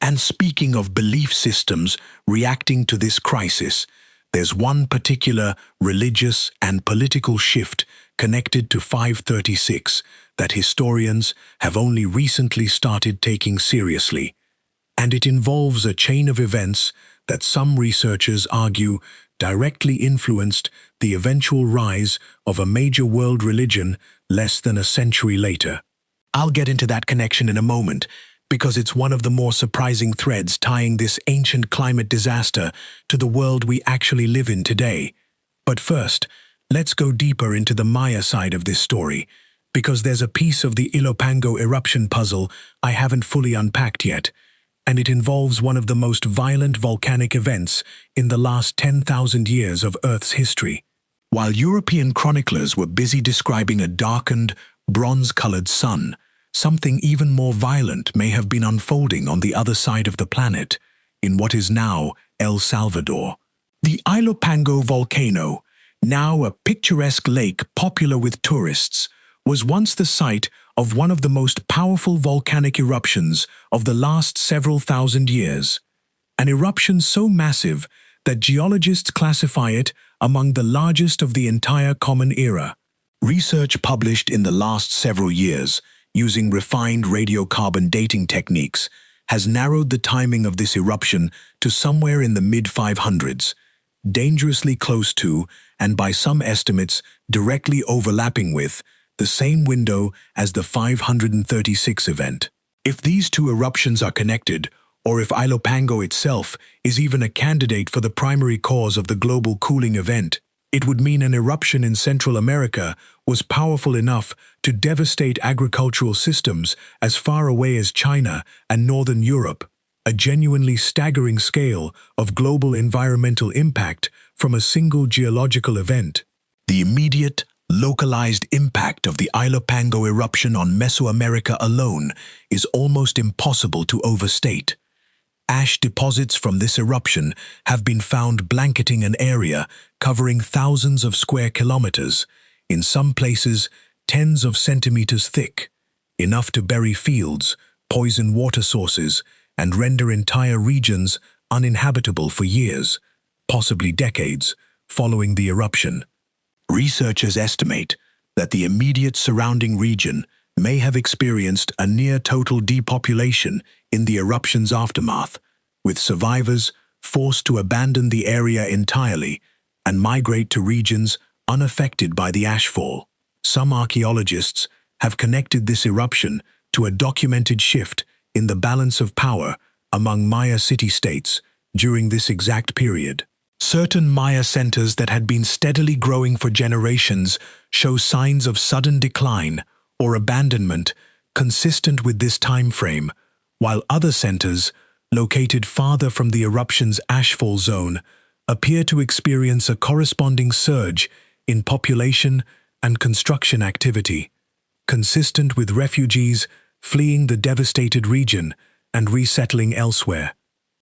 And speaking of belief systems reacting to this crisis, there's one particular religious and political shift connected to 536 that historians have only recently started taking seriously, and it involves a chain of events that some researchers argue directly influenced the eventual rise of a major world religion less than a century later. I'll get into that connection in a moment, because it's one of the more surprising threads tying this ancient climate disaster to the world we actually live in today. But first, let's go deeper into the Maya side of this story, because there's a piece of the Ilopango eruption puzzle I haven't fully unpacked yet, and it involves one of the most violent volcanic events in the last 10,000 years of Earth's history. While European chroniclers were busy describing a darkened, bronze-colored sun, something even more violent may have been unfolding on the other side of the planet, in what is now El Salvador. The Ilopango volcano, now a picturesque lake popular with tourists, was once the site of one of the most powerful volcanic eruptions of the last several thousand years. An eruption so massive that geologists classify it among the largest of the entire Common Era. Research published in the last several years, using refined radiocarbon dating techniques, has narrowed the timing of this eruption to somewhere in the mid-500s, dangerously close to, and by some estimates directly overlapping with, the same window as the 536 event. If these two eruptions are connected, or if Ilopango itself is even a candidate for the primary cause of the global cooling event, it would mean an eruption in Central America was powerful enough to devastate agricultural systems as far away as China and Northern Europe, a genuinely staggering scale of global environmental impact from a single geological event. The immediate, localized impact of the Ilopango eruption on Mesoamerica alone is almost impossible to overstate. Ash deposits from this eruption have been found blanketing an area covering thousands of square kilometers, in some places tens of centimeters thick, enough to bury fields, poison water sources, and render entire regions uninhabitable for years, possibly decades, following the eruption. Researchers estimate that the immediate surrounding region may have experienced a near-total depopulation in the eruption's aftermath, with survivors forced to abandon the area entirely and migrate to regions unaffected by the ashfall. Some archaeologists have connected this eruption to a documented shift in the balance of power among Maya city-states during this exact period. Certain Maya centers that had been steadily growing for generations show signs of sudden decline or abandonment consistent with this time frame, while other centers, located farther from the eruption's ashfall zone, appear to experience a corresponding surge in population and construction activity, consistent with refugees fleeing the devastated region and resettling elsewhere.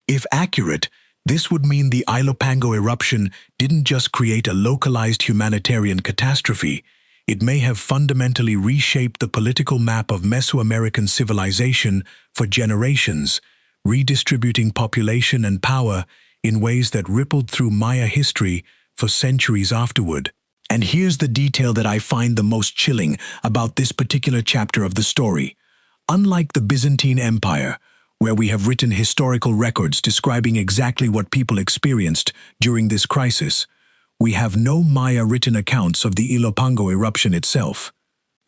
If accurate, this would mean the Ilopango eruption didn't just create a localized humanitarian catastrophe, it may have fundamentally reshaped the political map of Mesoamerican civilization for generations, redistributing population and power in ways that rippled through Maya history for centuries afterward. And here's the detail that I find the most chilling about this particular chapter of the story. Unlike the Byzantine Empire, where we have written historical records describing exactly what people experienced during this crisis, we have no Maya written accounts of the Ilopango eruption itself.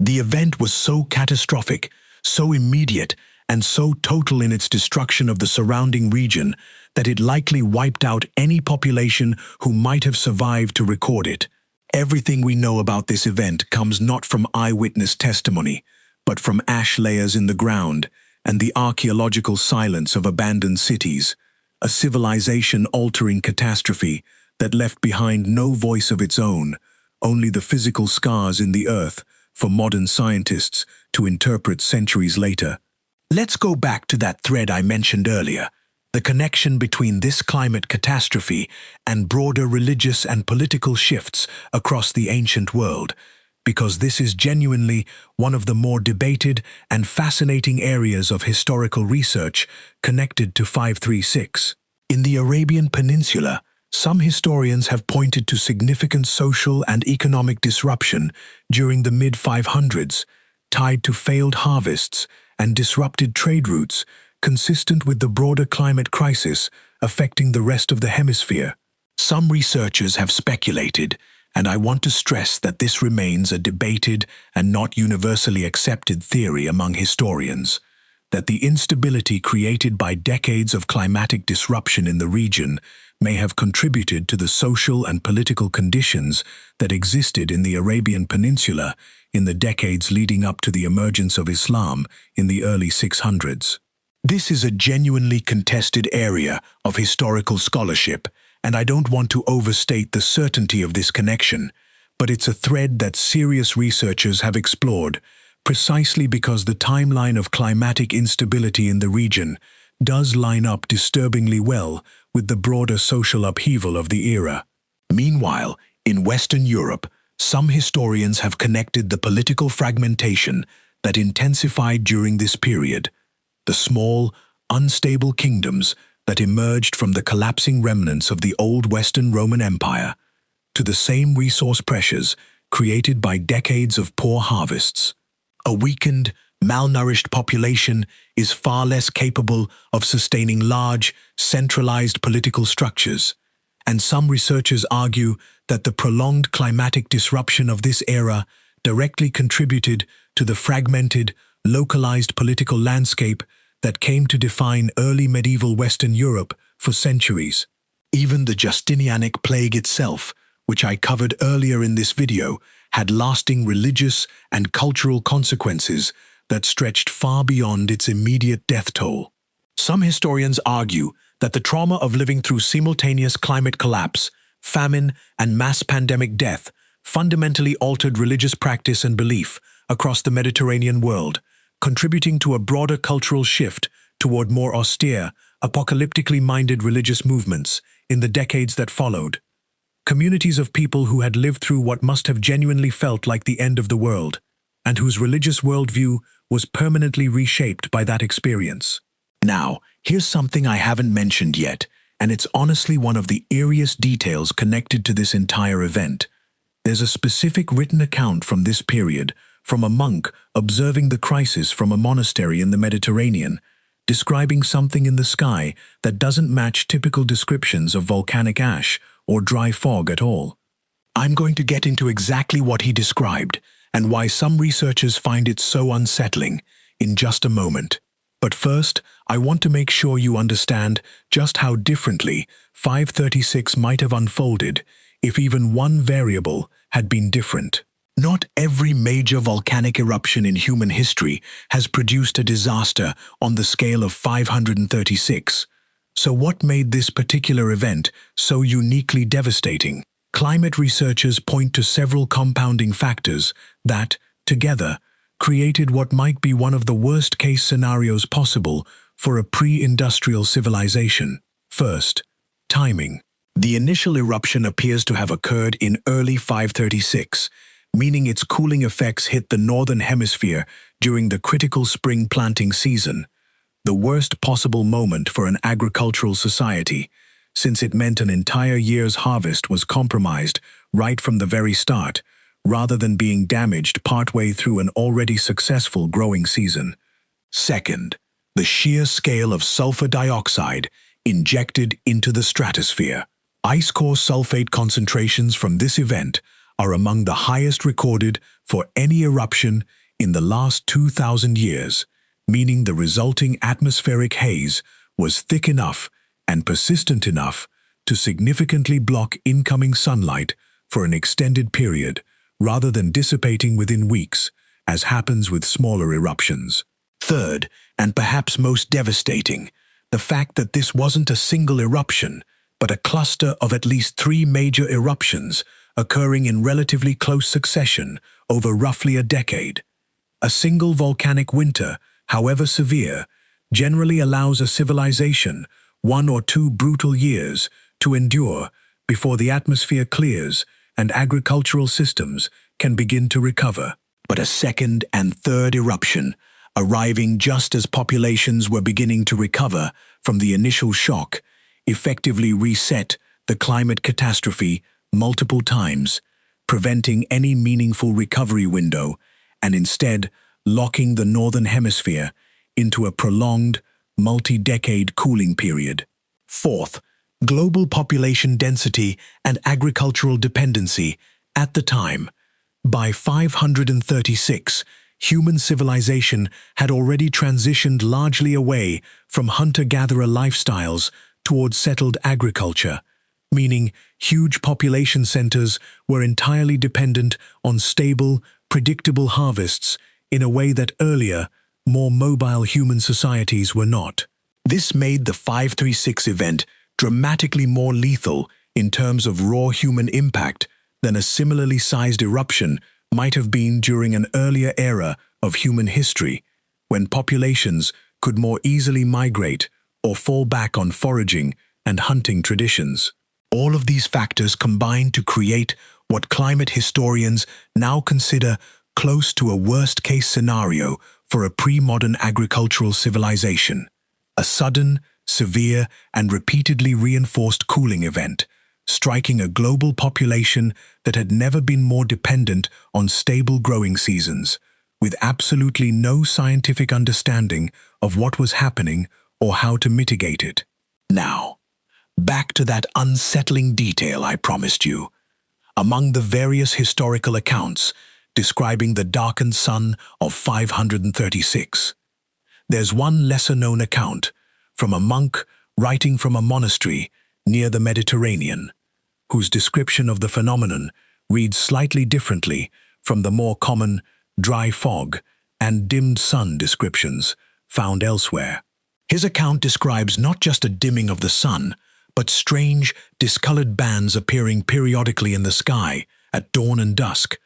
The event was so catastrophic, so immediate, and so total in its destruction of the surrounding region that it likely wiped out any population who might have survived to record it. Everything we know about this event comes not from eyewitness testimony, but from ash layers in the ground and the archaeological silence of abandoned cities, a civilization-altering catastrophe that left behind no voice of its own, only the physical scars in the earth for modern scientists to interpret centuries later. Let's go back to that thread I mentioned earlier, the connection between this climate catastrophe and broader religious and political shifts across the ancient world, because this is genuinely one of the more debated and fascinating areas of historical research connected to 536. In the Arabian Peninsula, some historians have pointed to significant social and economic disruption during the mid-500s, tied to failed harvests and disrupted trade routes, consistent with the broader climate crisis affecting the rest of the hemisphere. Some researchers have speculated, and I want to stress that this remains a debated and not universally accepted theory among historians, that the instability created by decades of climatic disruption in the region may have contributed to the social and political conditions that existed in the Arabian Peninsula in the decades leading up to the emergence of Islam in the early 600s. This is a genuinely contested area of historical scholarship, and I don't want to overstate the certainty of this connection, but it's a thread that serious researchers have explored, precisely because the timeline of climatic instability in the region does line up disturbingly well with the broader social upheaval of the era. Meanwhile, in Western Europe, some historians have connected the political fragmentation that intensified during this period, the small, unstable kingdoms that emerged from the collapsing remnants of the old Western Roman Empire, to the same resource pressures created by decades of poor harvests. A weakened, malnourished population is far less capable of sustaining large, centralized political structures, and some researchers argue that the prolonged climatic disruption of this era directly contributed to the fragmented, localized political landscape that came to define early medieval Western Europe for centuries. Even the Justinianic Plague itself, which I covered earlier in this video, had lasting religious and cultural consequences that stretched far beyond its immediate death toll. Some historians argue that the trauma of living through simultaneous climate collapse, famine, and mass pandemic death fundamentally altered religious practice and belief across the Mediterranean world, contributing to a broader cultural shift toward more austere, apocalyptically minded religious movements in the decades that followed. Communities of people who had lived through what must have genuinely felt like the end of the world, and whose religious worldview was permanently reshaped by that experience. Now, here's something I haven't mentioned yet, and it's honestly one of the eeriest details connected to this entire event. There's a specific written account from this period, from a monk observing the crisis from a monastery in the Mediterranean, describing something in the sky that doesn't match typical descriptions of volcanic ash or dry fog at all. I'm going to get into exactly what he described and why some researchers find it so unsettling in just a moment. But first, I want to make sure you understand just how differently 536 might have unfolded if even one variable had been different. Not every major volcanic eruption in human history has produced a disaster on the scale of 536. So what made this particular event so uniquely devastating? Climate researchers point to several compounding factors that, together, created what might be one of the worst-case scenarios possible for a pre-industrial civilization. First, timing. The initial eruption appears to have occurred in early 536, meaning its cooling effects hit the northern hemisphere during the critical spring planting season, the worst possible moment for an agricultural society, since it meant an entire year's harvest was compromised right from the very start, rather than being damaged partway through an already successful growing season. Second, the sheer scale of sulfur dioxide injected into the stratosphere. Ice core sulfate concentrations from this event are among the highest recorded for any eruption in the last 2,000 years, meaning the resulting atmospheric haze was thick enough and persistent enough to significantly block incoming sunlight for an extended period, rather than dissipating within weeks, as happens with smaller eruptions. Third, and perhaps most devastating, the fact that this wasn't a single eruption, but a cluster of at least 3 major eruptions occurring in relatively close succession over roughly a decade. A single volcanic winter, however severe, generally allows a civilization 1 or 2 brutal years to endure before the atmosphere clears and agricultural systems can begin to recover. But a second and third eruption, arriving just as populations were beginning to recover from the initial shock, effectively reset the climate catastrophe multiple times, preventing any meaningful recovery window and instead locking the northern hemisphere into a prolonged, multi-decade cooling period. Fourth, global population density and agricultural dependency at the time. By 536, human civilization had already transitioned largely away from hunter-gatherer lifestyles towards settled agriculture, meaning huge population centers were entirely dependent on stable, predictable harvests in a way that earlier, more mobile human societies were not. This made the 536 event dramatically more lethal in terms of raw human impact than a similarly sized eruption might have been during an earlier era of human history, when populations could more easily migrate or fall back on foraging and hunting traditions. All of these factors combine to create what climate historians now consider close to a worst-case scenario for a pre-modern agricultural civilization. A sudden, severe, and repeatedly reinforced cooling event, striking a global population that had never been more dependent on stable growing seasons, with absolutely no scientific understanding of what was happening or how to mitigate it. Now, back to that unsettling detail I promised you. Among the various historical accounts describing the darkened sun of 536, there's one lesser-known account from a monk writing from a monastery near the Mediterranean, whose description of the phenomenon reads slightly differently from the more common dry fog and dimmed sun descriptions found elsewhere. His account describes not just a dimming of the sun, but strange, discolored bands appearing periodically in the sky at dawn and dusk,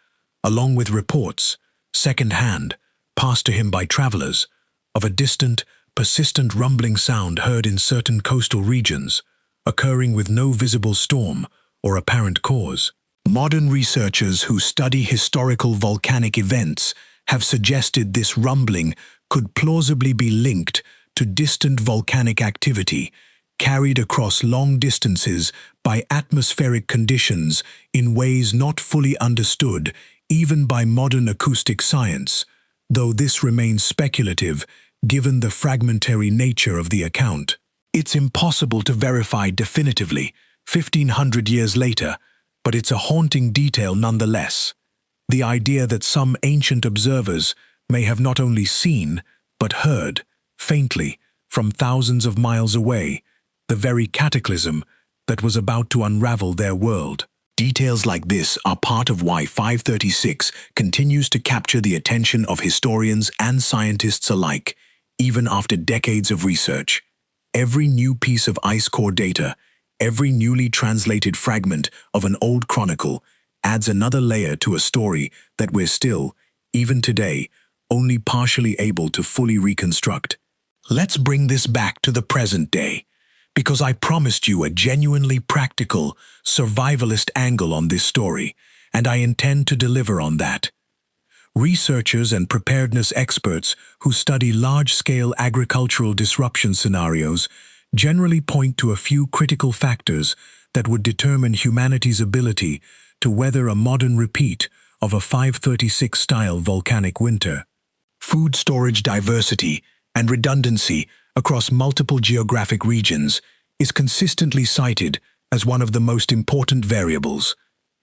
along with reports, second-hand, passed to him by travelers, of a distant, persistent rumbling sound heard in certain coastal regions, occurring with no visible storm or apparent cause. Modern researchers who study historical volcanic events have suggested this rumbling could plausibly be linked to distant volcanic activity carried across long distances by atmospheric conditions in ways not fully understood even by modern acoustic science, though this remains speculative given the fragmentary nature of the account. It's impossible to verify definitively 1,500 years later, but it's a haunting detail nonetheless. The idea that some ancient observers may have not only seen, but heard, faintly, from thousands of miles away, the very cataclysm that was about to unravel their world. Details like this are part of why 536 continues to capture the attention of historians and scientists alike, even after decades of research. Every new piece of ice core data, every newly translated fragment of an old chronicle, adds another layer to a story that we're still, even today, only partially able to fully reconstruct. Let's bring this back to the present day, because I promised you a genuinely practical, survivalist angle on this story, and I intend to deliver on that. Researchers and preparedness experts who study large-scale agricultural disruption scenarios generally point to a few critical factors that would determine humanity's ability to weather a modern repeat of a 536-style volcanic winter. Food storage diversity and redundancy across multiple geographic regions is consistently cited as one of the most important variables,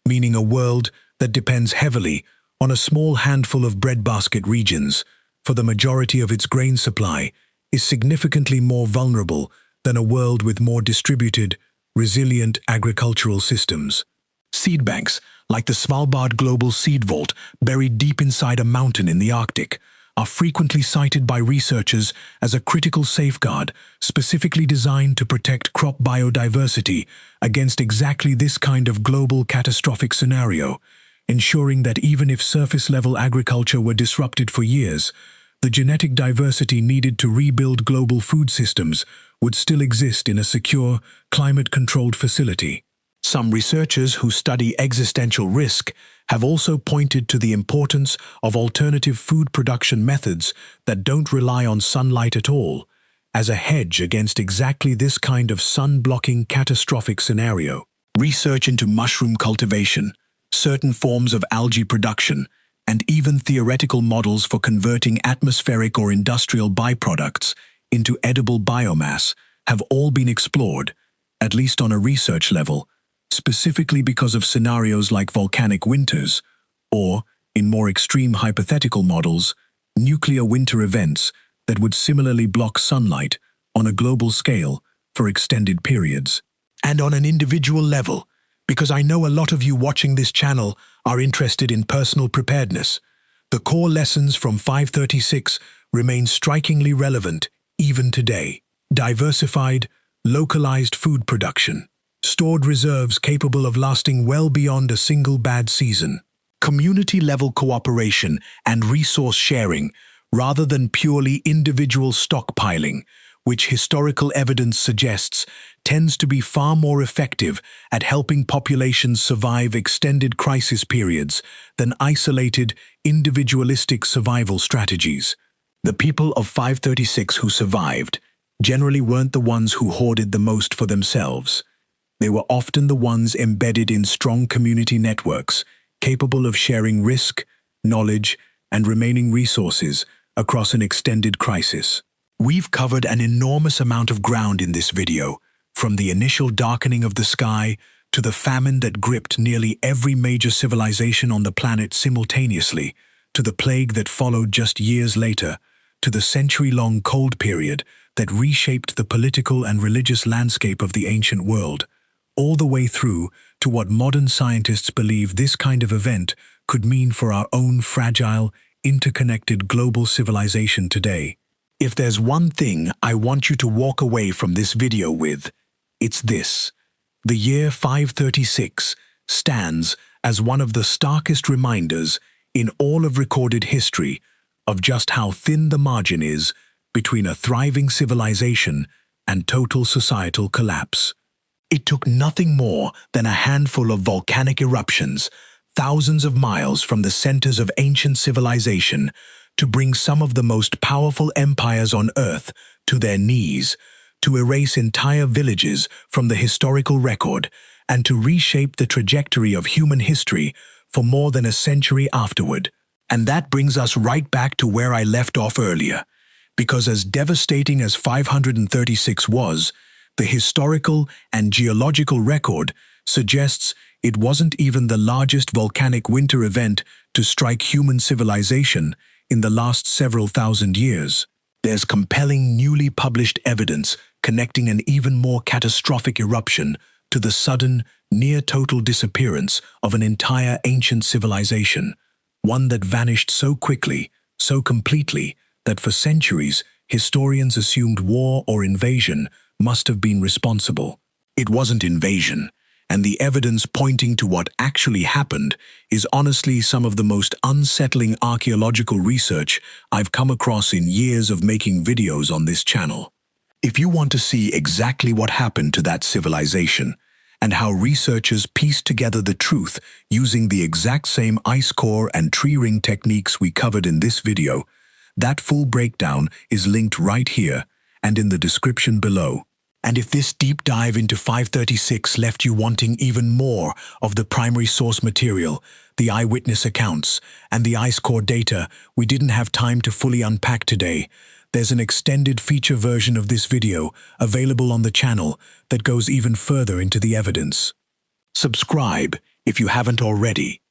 meaning a world that depends heavily on a small handful of breadbasket regions for the majority of its grain supply is significantly more vulnerable than a world with more distributed, resilient agricultural systems. Seed banks, like the Svalbard Global Seed Vault buried deep inside a mountain in the Arctic, are frequently cited by researchers as a critical safeguard specifically designed to protect crop biodiversity against exactly this kind of global catastrophic scenario, ensuring that even if surface-level agriculture were disrupted for years, the genetic diversity needed to rebuild global food systems would still exist in a secure, climate-controlled facility. Some researchers who study existential risk have also pointed to the importance of alternative food production methods that don't rely on sunlight at all, as a hedge against exactly this kind of sun-blocking catastrophic scenario. Research into mushroom cultivation, certain forms of algae production, and even theoretical models for converting atmospheric or industrial byproducts into edible biomass have all been explored, at least on a research level, specifically because of scenarios like volcanic winters, or, in more extreme hypothetical models, nuclear winter events that would similarly block sunlight on a global scale for extended periods. And on an individual level, because I know a lot of you watching this channel are interested in personal preparedness, the core lessons from 536 remain strikingly relevant even today. Diversified, localized food production, stored reserves capable of lasting well beyond a single bad season. Community-level cooperation and resource sharing, rather than purely individual stockpiling, which historical evidence suggests tends to be far more effective at helping populations survive extended crisis periods than isolated, individualistic survival strategies. The people of 536 who survived generally weren't the ones who hoarded the most for themselves. They were often the ones embedded in strong community networks, capable of sharing risk, knowledge, and remaining resources across an extended crisis. We've covered an enormous amount of ground in this video, from the initial darkening of the sky to the famine that gripped nearly every major civilization on the planet simultaneously, to the plague that followed just years later, to the century-long cold period that reshaped the political and religious landscape of the ancient world, all the way through to what modern scientists believe this kind of event could mean for our own fragile, interconnected global civilization today. If there's one thing I want you to walk away from this video with, it's this. The year 536 stands as one of the starkest reminders in all of recorded history of just how thin the margin is between a thriving civilization and total societal collapse. It took nothing more than a handful of volcanic eruptions, thousands of miles from the centers of ancient civilization, to bring some of the most powerful empires on Earth to their knees, to erase entire villages from the historical record, and to reshape the trajectory of human history for more than a century afterward. And that brings us right back to where I left off earlier, because as devastating as 536 was, the historical and geological record suggests it wasn't even the largest volcanic winter event to strike human civilization in the last several thousand years. There's compelling newly published evidence connecting an even more catastrophic eruption to the sudden, near-total disappearance of an entire ancient civilization, one that vanished so quickly, so completely, that for centuries historians assumed war or invasion must have been responsible. It wasn't invasion, and the evidence pointing to what actually happened is honestly some of the most unsettling archaeological research I've come across in years of making videos on this channel. If you want to see exactly what happened to that civilization, and how researchers pieced together the truth using the exact same ice core and tree ring techniques we covered in this video, that full breakdown is linked right here and in the description below. And if this deep dive into 536 left you wanting even more of the primary source material, the eyewitness accounts, and the ice core data we didn't have time to fully unpack today, there's an extended feature version of this video available on the channel that goes even further into the evidence. Subscribe if you haven't already,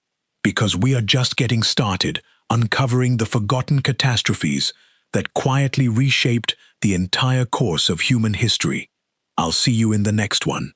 because we are just getting started uncovering the forgotten catastrophes that quietly reshaped the entire course of human history. I'll see you in the next one.